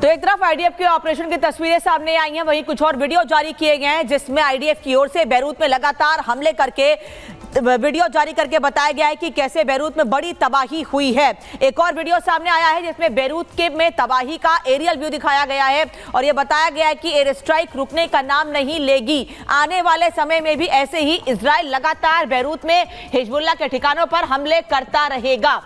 तो एक तरफ आईडीएफ के ऑपरेशन की तस्वीरें सामने आई हैं, वहीं कुछ और वीडियो जारी किए गए हैं जिसमें आईडीएफ की ओर से बैरूत में लगातार हमले करके वीडियो जारी करके बताया गया है कि कैसे बैरूत में बड़ी तबाही हुई है। एक और वीडियो सामने आया है जिसमें बैरूत के में तबाही का एरियल व्यू दिखाया गया है और यह बताया गया है कि एयर स्ट्राइक रुकने का नाम नहीं लेगी। आने वाले समय में भी ऐसे ही इजराइल लगातार बैरूत में हिजबुल्लाह के ठिकानों पर हमले करता रहेगा।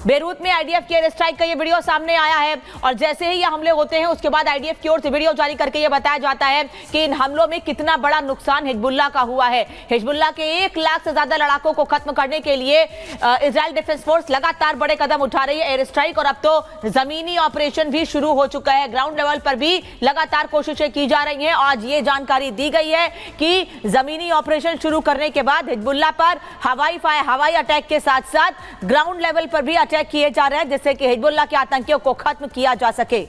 बैरूत में आईडीएफ के एयर स्ट्राइक का ये वीडियो सामने आया है और जैसे ही ये हमले होते हैं उसके बाद आईडीएफ की ओर से वीडियो जारी करके ये बताया जाता है कि इन हमलों में कितना बड़ा नुकसान हिजबुल्लाह का हुआ है। हिजबुल्लाह के 1 लाख से ज्यादा लड़ाकों को खत्म करने के लिए इजराइल डिफेंस फोर्स लगातार बड़े कदम उठा रही है। एयर स्ट्राइक और अब तो जमीनी ऑपरेशन भी शुरू हो चुका है। ग्राउंड लेवल पर भी लगातार कोशिशें की जा रही हैं। आज ये जानकारी दी गई है कि जमीनी ऑपरेशन शुरू करने के बाद हिजबुल्लाह पर हवाई अटैक के साथ साथ ग्राउंड लेवल पर भी अटैक किए जा रहे हैं जिससे कि हिजबुल्लाह के आतंकियों को खत्म किया जा सके।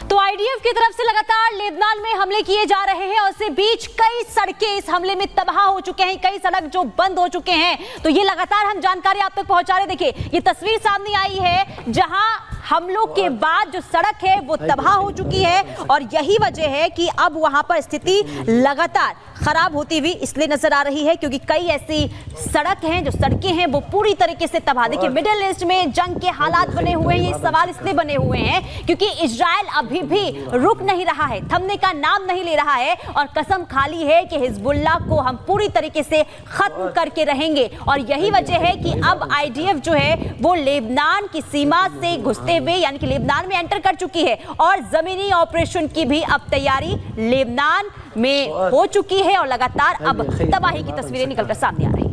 तो आईडीएफ की तरफ से लगातार लेबनान में हमले किए जा रहे हैं और इसके बीच कई सड़कें इस हमले में तबाह हो चुके हैं, कई सड़क जो बंद हो चुके हैं। तो ये लगातार हम जानकारी आप तक पहुंचा रहे। देखिए ये तस्वीर सामने आई है जहां हमलों के बाद जो सड़क है वो तबाह हो चुकी है और यही वजह है कि अब वहां पर स्थिति लगातार खराब होती हुई इसलिए नजर आ रही है क्योंकि कई ऐसी सड़क हैं, जो सड़कें हैं वो पूरी तरीके से तबाह। देखिए मिडिल ईस्ट में जंग के हालात बने हुए हैं। ये सवाल इसलिए बने हुए हैं क्योंकि इजराइल अभी भी रुक नहीं रहा है, थमने का नाम नहीं ले रहा है और कसम खाली है कि हिजबुल्लाह को हम पूरी तरीके से खत्म करके रहेंगे। और यही वजह है कि अब आईडीएफ जो है वो लेबनान की सीमा से घुसते हुए यानी कि लेबनान में एंटर कर चुकी है और जमीनी ऑपरेशन की भी अब तैयारी लेबनान में हो चुकी है और लगातार अब तबाही की तस्वीरें निकलकर सामने आ रही है।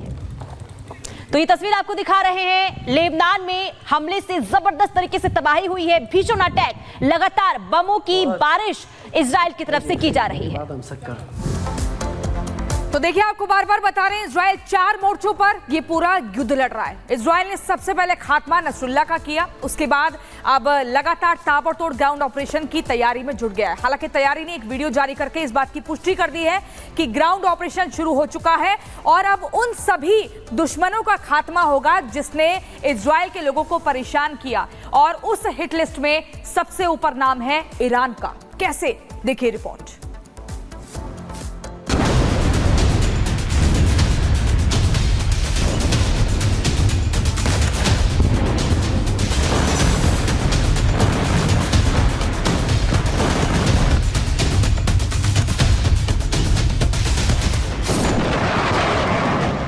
तो ये तस्वीर आपको दिखा रहे हैं, लेबनान में हमले से जबरदस्त तरीके से तबाही हुई है। भीषण अटैक, लगातार बमों की बारिश इजराइल की तरफ से की जा रही है। तो देखिए आपको बार बार बता रहे हैं, इजराइल 4 मोर्चों पर ये पूरा युद्ध लड़ रहा है। इजराइल ने सबसे पहले खात्मा नसरुल्लाह का किया, उसके बाद अब लगातार ताबड़तोड़ ग्राउंड ऑपरेशन की तैयारी में जुट गया है। हालांकि तैयारी ने एक वीडियो जारी करके इस बात की पुष्टि कर दी है कि ग्राउंड ऑपरेशन शुरू हो चुका है और अब उन सभी दुश्मनों का खात्मा होगा जिसने इजराइल के लोगों को परेशान किया और उस हिट लिस्ट में सबसे ऊपर नाम है ईरान का। कैसे, देखिए रिपोर्ट।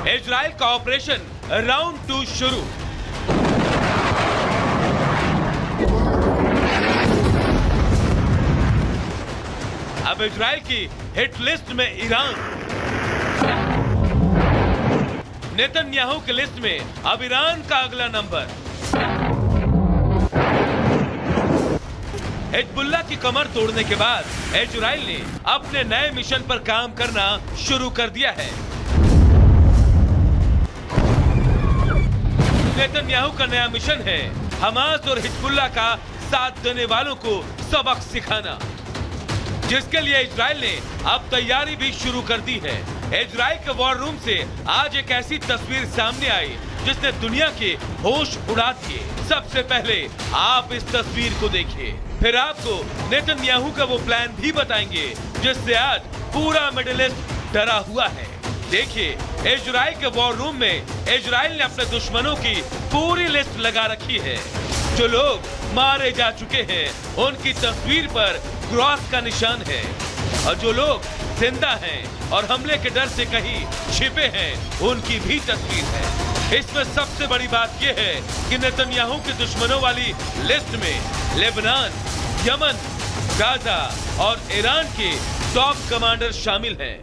इजराइल का ऑपरेशन राउंड 2 शुरू। अब इजराइल की हिट लिस्ट में ईरान, नेतन्याहू की लिस्ट में अब ईरान का अगला नंबर। हिजबुल्लाह की कमर तोड़ने के बाद इजराइल ने अपने नए मिशन पर काम करना शुरू कर दिया है। नेतन्याहू का नया मिशन है हमास और हिजबुल्लाह का साथ देने वालों को सबक सिखाना, जिसके लिए इजराइल ने अब तैयारी भी शुरू कर दी है। इजराइल के वॉर रूम से आज एक ऐसी तस्वीर सामने आई जिसने दुनिया के होश उड़ा दिए। सबसे पहले आप इस तस्वीर को देखिए, फिर आपको नेतन्याहू का वो प्लान भी बताएंगे जिससे आज पूरा मिडिल ईस्ट डरा हुआ है। देखिए इजराइल के वॉर रूम में इजराइल ने अपने दुश्मनों की पूरी लिस्ट लगा रखी है। जो लोग मारे जा चुके हैं उनकी तस्वीर पर क्रॉस का निशान है और जो लोग जिंदा हैं और हमले के डर से कहीं छिपे हैं उनकी भी तस्वीर है। इसमें सबसे बड़ी बात यह है कि नेतन्याहू के दुश्मनों वाली लिस्ट में लेबनान, यमन, गाजा और ईरान के टॉप कमांडर शामिल हैं।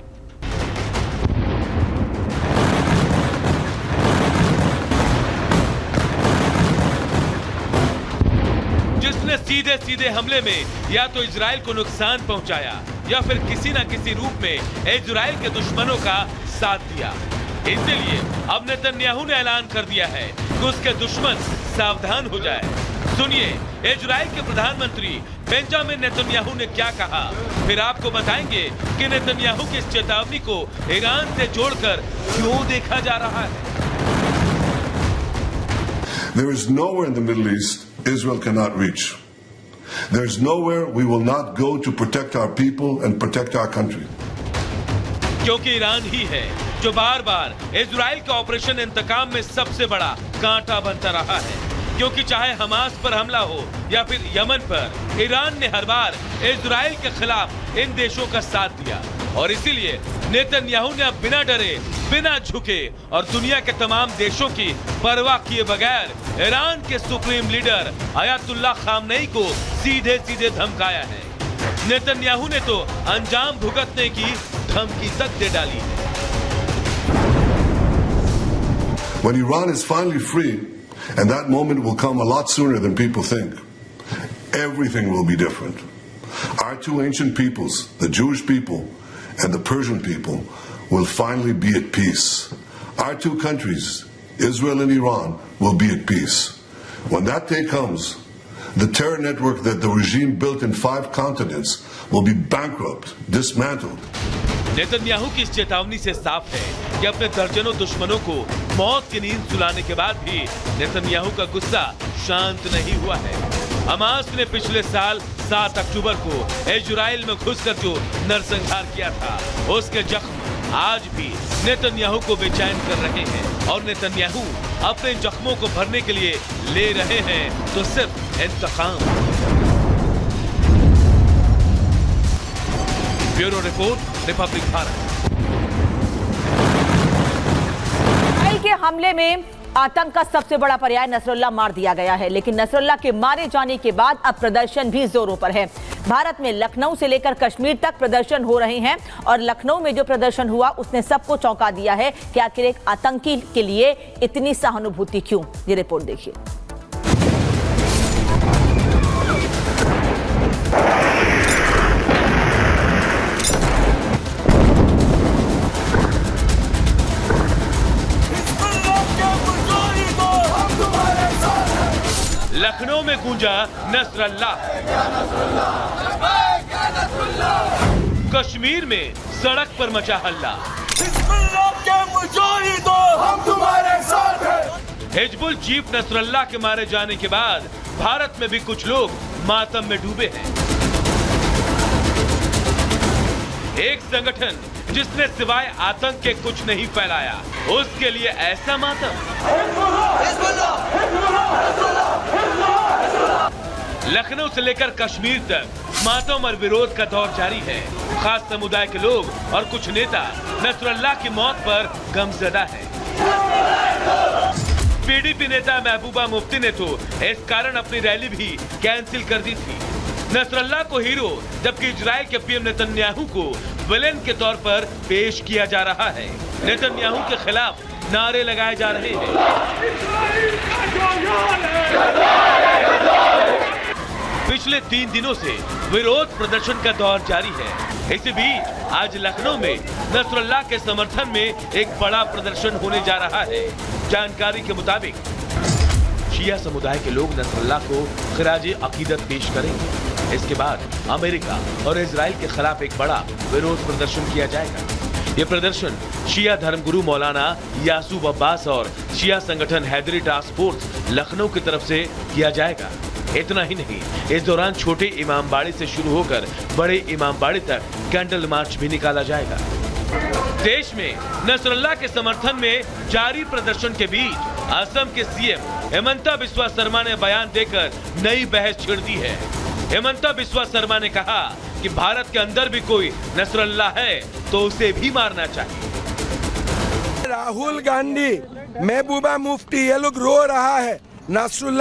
जिसने सीधे सीधे हमले में या तो इजराइल को नुकसान पहुंचाया या फिर किसी न किसी रूप में इजराइल के दुश्मनों का साथ दिया। इसलिए अब नेतन्याहू ने ऐलान कर दिया है कि उसके दुश्मन सावधान हो जाए। सुनिए इजराइल के प्रधानमंत्री बेंजामिन नेतन्याहू ने क्या कहा, फिर आपको बताएंगे कि नेतन्याहू की इस चेतावनी को ईरान से जोड़कर क्यों देखा जा रहा है। There is nowhere in the Middle East Israel cannot reach. There is nowhere we will not go to protect our people and protect our country. क्योंकि ईरान ही है जो बार बार इजराइल के ऑपरेशन इंतकाम में सबसे बड़ा कांटा बनता रहा है। क्योंकि चाहे हमास पर हमला हो या फिर यमन पर, ईरान ने हर बार इजराइल के खिलाफ इन देशों का साथ दिया और इसीलिए नेतन्याहू ने अब बिना डरे, बिना झुके और दुनिया के तमाम देशों की परवाह किए बगैर ईरान के सुप्रीम लीडर अयातुल्लाह खामनेई को सीधे सीधे धमकाया है। नेतन्याहू ने तो अंजाम भुगतने की धमकी तक दे डाली है। When Iran is finally free, and that moment will come a lot sooner than people think, everything will be different. Our two ancient peoples, the Jewish people and the Persian people, will finally be at peace. Our two countries, Israel and Iran, will be at peace. When that day comes, the terror network that the regime built in 5 continents will be bankrupt, dismantled. Netanyahu की इस चेतावनी से साफ है कि अपने दर्जनों दुश्मनों को मौत की नींद सुलाने के बाद भी नेतन्याहू का गुस्सा शांत नहीं हुआ है। हमास ने पिछले साल 7 अक्टूबर को इजराइल में घुसकर जो नरसंहार किया था, उसके जख्म आज भी नेतन्याहू को बेचैन कर रहे हैं और नेतन्याहू अपने जख्मों को भरने के लिए ले रहे हैं तो सिर्फ इंतकाम। Bureau report, Republic Bharat. Israel के हमले में आतंक का सबसे बड़ा पर्याय नसरुल्लाह मार दिया गया है, लेकिन नसरुल्लाह के मारे जाने के बाद अब प्रदर्शन भी जोरों पर है। भारत में लखनऊ से लेकर कश्मीर तक प्रदर्शन हो रहे हैं और लखनऊ में जो प्रदर्शन हुआ उसने सबको चौंका दिया है कि आखिर एक आतंकी के लिए इतनी सहानुभूति क्यों। ये रिपोर्ट देखिए। लखनऊ में गूंजा नसरल्लाह, कश्मीर में सड़क पर मचा हल्ला, हम तुम्हारे साथ हैं। हिजबुल चीफ नसरल्लाह के मारे जाने के बाद भारत में भी कुछ लोग मातम में डूबे हैं। एक संगठन जिसने सिवाय आतंक के कुछ नहीं फैलाया, उसके लिए ऐसा मातम। लखनऊ से लेकर कश्मीर तक मातम और विरोध का दौर जारी है। खास समुदाय के लोग और कुछ नेता नसरल्लाह की मौत पर गमज़दा हैं। पीडीपी नेता महबूबा मुफ्ती ने तो इस कारण अपनी रैली भी कैंसिल कर दी थी। नसरल्लाह को हीरो जबकि इजराइल के पीएम नेतन्याहू को विलेन के तौर पर पेश किया जा रहा है। नेतन्याहू के खिलाफ नारे लगाए जा रहे हैं। पिछले 3 दिनों से विरोध प्रदर्शन का दौर जारी है। इसी बीच आज लखनऊ में नसरल्लाह के समर्थन में एक बड़ा प्रदर्शन होने जा रहा है। जानकारी के मुताबिक शिया समुदाय के लोग नसरल्लाह को खिराजे अकीदत पेश करेंगे। इसके बाद अमेरिका और इजराइल के खिलाफ एक बड़ा विरोध प्रदर्शन किया जाएगा। ये प्रदर्शन शिया धर्मगुरु मौलाना यासूब अब्बास और शिया संगठन हैदरी टास्क फोर्स लखनऊ की तरफ से किया जाएगा। इतना ही नहीं, इस दौरान छोटे इमामबाड़ी से शुरू होकर बड़े इमामबाड़ी तक कैंडल मार्च भी निकाला जाएगा। देश में नसरल्लाह के समर्थन में जारी प्रदर्शन के बीच असम के सीएम हेमंता बिस्वा शर्मा ने बयान देकर नई बहस छिड़ दी है। हेमंता बिस्वा शर्मा ने कहा कि भारत के अंदर भी कोई नसरल्लाह है तो उसे भी मारना चाहिए। राहुल गांधी, महबूबा मुफ्ती, ये लोग रो रहा है नसरुल्लाह